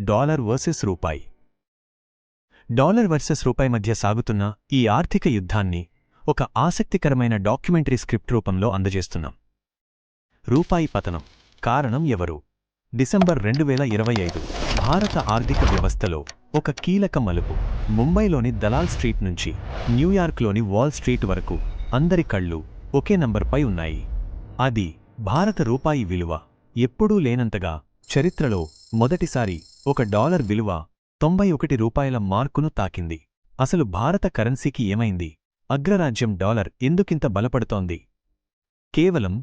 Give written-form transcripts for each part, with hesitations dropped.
Dollar versus రూపాయి. Dollar versus రూపాయి మధ్య సాగుతున్న ఈ ఆర్థిక యుద్ధాన్ని ఒక ఆసక్తికరమైన డాక్యుమెంటరీ స్క్రిప్ట్ రూపంలో అందజేస్తున్నాం. రూపాయి పతనం కారణం ఎవరు? డిసెంబర్ 2025 భారత ఆర్థిక వ్యవస్థలో ఒక కీలక మలుపు. ముంబైలోని దలాల్ స్ట్రీట్ నుంచి న్యూయార్క్లోని వాల్ స్ట్రీట్ వరకు అందరి కళ్ళు ఒకే నంబర్పై ఉన్నాయి. అది భారత రూపాయి విలువ ఎప్పుడూ లేనంతగా చరిత్రలో మొదటిసారి ఒక డాలర్ విలువ 91 రూపాయల మార్కును తాకింది. అసలు భారత కరెన్సీకి ఏమైంది? అగ్రరాజ్యం డాలర్ ఎందుకింత బలపడుతోంది? కేవలం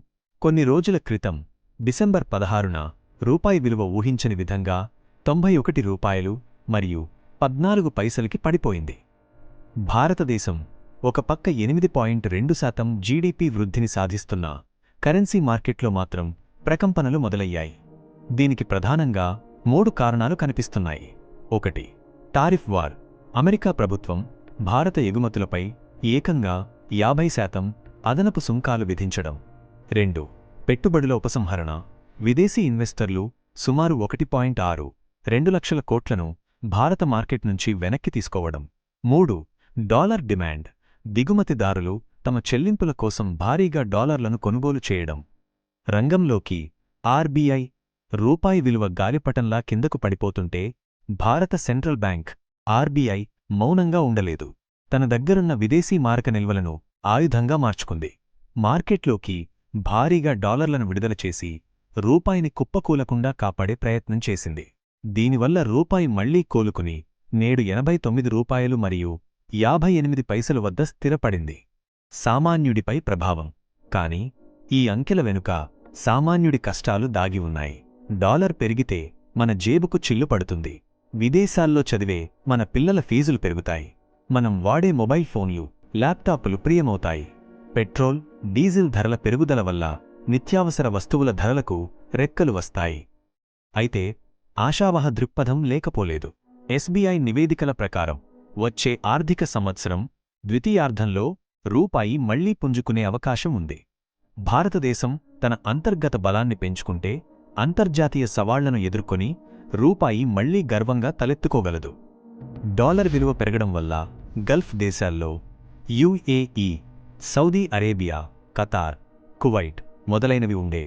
కొన్ని రోజుల క్రితం డిసెంబర్ 16న రూపాయి విలువ ఊహించని విధంగా 91 రూపాయలు మరియు 14 పైసలకి పడిపోయింది. భారతదేశం ఒక పక్క 8.2% జీడీపీ వృద్ధిని సాధిస్తున్నా కరెన్సీ మార్కెట్లో మాత్రం ప్రకంపనలు మొదలయ్యాయి. దీనికి ప్రధానంగా 3 కారణాలు కనిపిస్తున్నాయి. 1. Tariff war. అమెరికా ప్రభుత్వం భారత ఎగుమతులపై ఏకంగా 50% అదనపు సుంకాలు విధించడం. 2. పెట్టుబడుల ఉపసంహరణ. విదేశీ ఇన్వెస్టర్లు సుమారు 1.62 లక్షల కోట్లను భారత మార్కెట్ నుంచి వెనక్కి తీసుకోవడం. 3. Dollar demand. దిగుమతిదారులు తమ చెల్లింపుల కోసం భారీగా డాలర్లను కొనుగోలు చేయడం. రంగంలోకి ఆర్బీఐ. రూపాయి విలువ గాలిపటంలా కిందకు పడిపోతుంటే భారత సెంట్రల్ బ్యాంక్ ఆర్బీఐ మౌనంగా ఉండలేదు. తన దగ్గరున్న విదేశీ మారక నిల్వలను ఆయుధంగా మార్చుకుంది. మార్కెట్లోకి భారీగా డాలర్లను విడుదల చేసి రూపాయిని కుప్పకూలకుండా కాపాడే ప్రయత్నం చేసింది. దీనివల్ల రూపాయి మళ్లీ కోలుకుని నేడు 89 రూపాయలు మరియు 58 పైసలు వద్ద స్థిరపడింది. సామాన్యుడిపై ప్రభావం. కాని ఈ అంకెల వెనుక సామాన్యుడి కష్టాలు దాగి ఉన్నాయి. డాలర్ పెరిగితే మన జేబుకు చిల్లు పడుతుంది. విదేశాల్లో చదివే మన పిల్లల ఫీజులు పెరుగుతాయి. మనం వాడే మొబైల్ ఫోన్లు, ల్యాప్టాపులు ప్రియమవుతాయి. పెట్రోల్, డీజిల్ ధరల పెరుగుదల వల్ల నిత్యావసర వస్తువుల ధరలకు రెక్కలు వస్తాయి. అయితే ఆశావహ దృక్పథం లేకపోలేదు. ఎస్బీఐ నివేదికల ప్రకారం వచ్చే ఆర్థిక సంవత్సరం ద్వితీయార్ధంలో రూపాయి మళ్లీ పుంజుకునే అవకాశం ఉంది. భారతదేశం తన అంతర్గత బలాన్ని పెంచుకుంటే అంతర్జాతీయ సవాళ్లను ఎదుర్కొని రూపాయి మళ్లీ గర్వంగా తలెత్తుకోగలదు. డాలర్ విలువ పెరగడం వల్ల గల్ఫ్ దేశాల్లో UAE, Saudi Arabia, Qatar, Kuwait మొదలైనవి ఉండే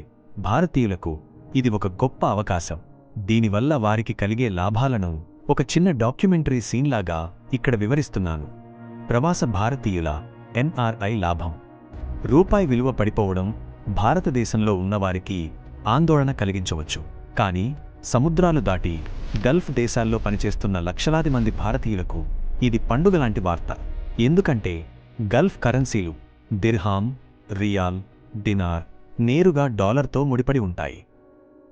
భారతీయులకు ఇది ఒక గొప్ప అవకాశం. దీనివల్ల వారికి కలిగే లాభాలను ఒక చిన్న డాక్యుమెంటరీ సీన్లాగా ఇక్కడ వివరిస్తున్నాను. ప్రవాస భారతీయుల ఎన్ఆర్ఐ లాభం. రూపాయి విలువ పడిపోవడం భారతదేశంలో ఉన్నవారికి ఆందోళన కలిగించవచ్చు. కానీ సముద్రాలు దాటి గల్ఫ్ దేశాల్లో పనిచేస్తున్న లక్షలాది మంది భారతీయులకు ఇది పండుగలాంటి వార్త. ఎందుకంటే గల్ఫ్ కరెన్సీలు దిర్హామ్, రియాల్, డినార్ నేరుగా డాలర్తో ముడిపడి ఉంటాయి.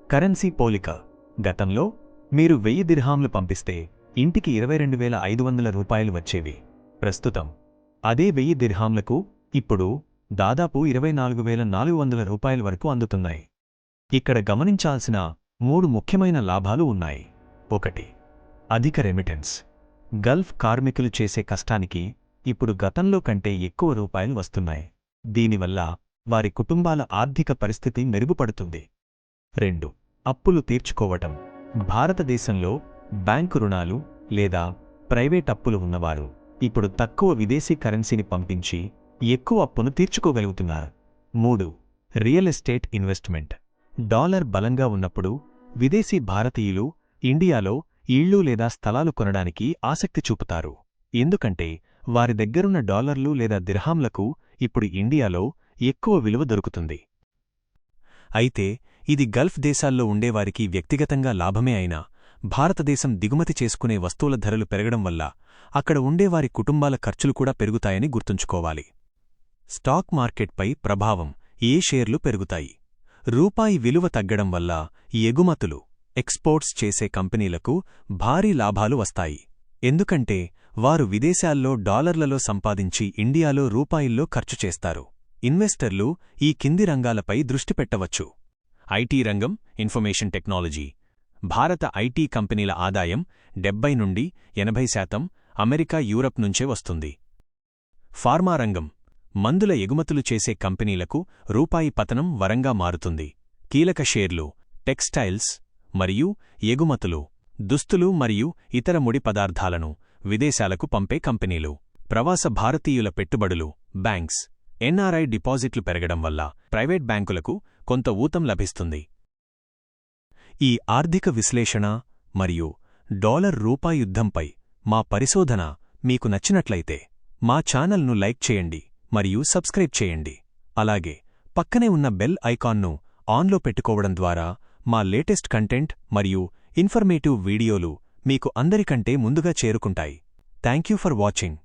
కరెన్సీ పోలిక. గతంలో మీరు 1000 దిర్హాంలు పంపిస్తే ఇంటికి 22,500 రూపాయలు వచ్చేవి. ప్రస్తుతం అదే 1000 దిర్హాంలకు ఇప్పుడు దాదాపు 24,400 రూపాయల వరకు అందుతున్నాయి. ఇక్కడ గమనించాల్సిన 3 ముఖ్యమైన లాభాలు ఉన్నాయి. 1. అధిక రెమిటెన్స్. గల్ఫ్ కార్మికులు చేసే కష్టానికి ఇప్పుడు గతంలో కంటే ఎక్కువ రూపాయలు వస్తున్నాయి. దీనివల్ల వారి కుటుంబాల ఆర్థిక పరిస్థితి మెరుగుపడుతుంది. 2. అప్పులు తీర్చుకోవటం. భారతదేశంలో బ్యాంకు రుణాలు లేదా ప్రైవేట్ అప్పులు ఉన్నవారు ఇప్పుడు తక్కువ విదేశీ కరెన్సీని పంపించి ఎక్కువ అప్పును తీర్చుకోగలుగుతున్నారు. 3. Real estate investment. డాలర్ బలంగా ఉన్నప్పుడు విదేశీ భారతీయులు ఇండియాలో ఇళ్ళు లేదా స్థలాలు కొనడానికి ఆసక్తి చూపుతారు. ఎందుకంటే వారి దగ్గరున్న డాలర్లు లేదా దిర్హాంలకు ఇప్పుడు ఇండియాలో ఎక్కువ విలువ దొరుకుతుంది. అయితే ఇది గల్ఫ్ దేశాల్లో ఉండేవారికి వ్యక్తిగతంగా లాభమే అయినా భారతదేశం దిగుమతి చేసుకునే వస్తువుల ధరలు పెరగడం వల్ల అక్కడ ఉండేవారి కుటుంబాల ఖర్చులు కూడా పెరుగుతాయని గుర్తుంచుకోవాలి. స్టాక్ మార్కెట్పై ప్రభావం. ఏ షేర్లు పెరుగుతాయి? రూపాయి విలువ తగ్గడం వల్ల ఎగుమతులు, ఎక్స్పోర్ట్స్ చేసే కంపెనీలకు భారీ లాభాలు వస్తాయి. ఎందుకంటే వారు విదేశాల్లో డాలర్లలో సంపాదించి ఇండియాలో రూపాయిల్లో ఖర్చు చేస్తారు. ఇన్వెస్టర్లు ఈ కింది రంగాలపై దృష్టి పెట్టవచ్చు. ఐటీ రంగం, ఇన్ఫర్మేషన్ టెక్నాలజీ. భారత ఐటీ కంపెనీల ఆదాయం 70 నుండి 80% అమెరికా, యూరప్ నుంచే వస్తుంది. ఫార్మా రంగం. మందుల ఎగుమతులు చేసే కంపెనీలకు రూపాయి పతనం వరంగా మారుతుంది. కీలక షేర్లు టెక్స్టైల్స్ మరియు ఎగుమతులు దుస్తులు మరియు ఇతర ముడి పదార్థాలను విదేశాలకు పంపే కంపెనీలు, ప్రవాస భారతీయుల పెట్టుబడులు, బ్యాంక్స్, ఎన్ఆర్ఐ డిపాజిట్లు పెరగడం వల్ల ప్రైవేట్ బ్యాంకులకు కొంత ఊతం లభిస్తుంది. ఈ ఆర్థిక విశ్లేషణ మరియు డాలర్ రూపాయి యుద్ధంపై మా పరిశోధన మీకు నచ్చినట్లయితే మా ఛానల్ను లైక్ చేయండి మరియు సబ్స్క్రైబ్ చేయండి. అలాగే పక్కనే ఉన్న బెల్ ఐకాన్ను ఆన్లో పెట్టుకోవడం ద్వారా మా లేటెస్ట్ కంటెంట్ మరియు ఇన్ఫర్మేటివ్ వీడియోలు మీకు అందరికంటే ముందుగా చేరుకుంటాయి. Thank you for watching.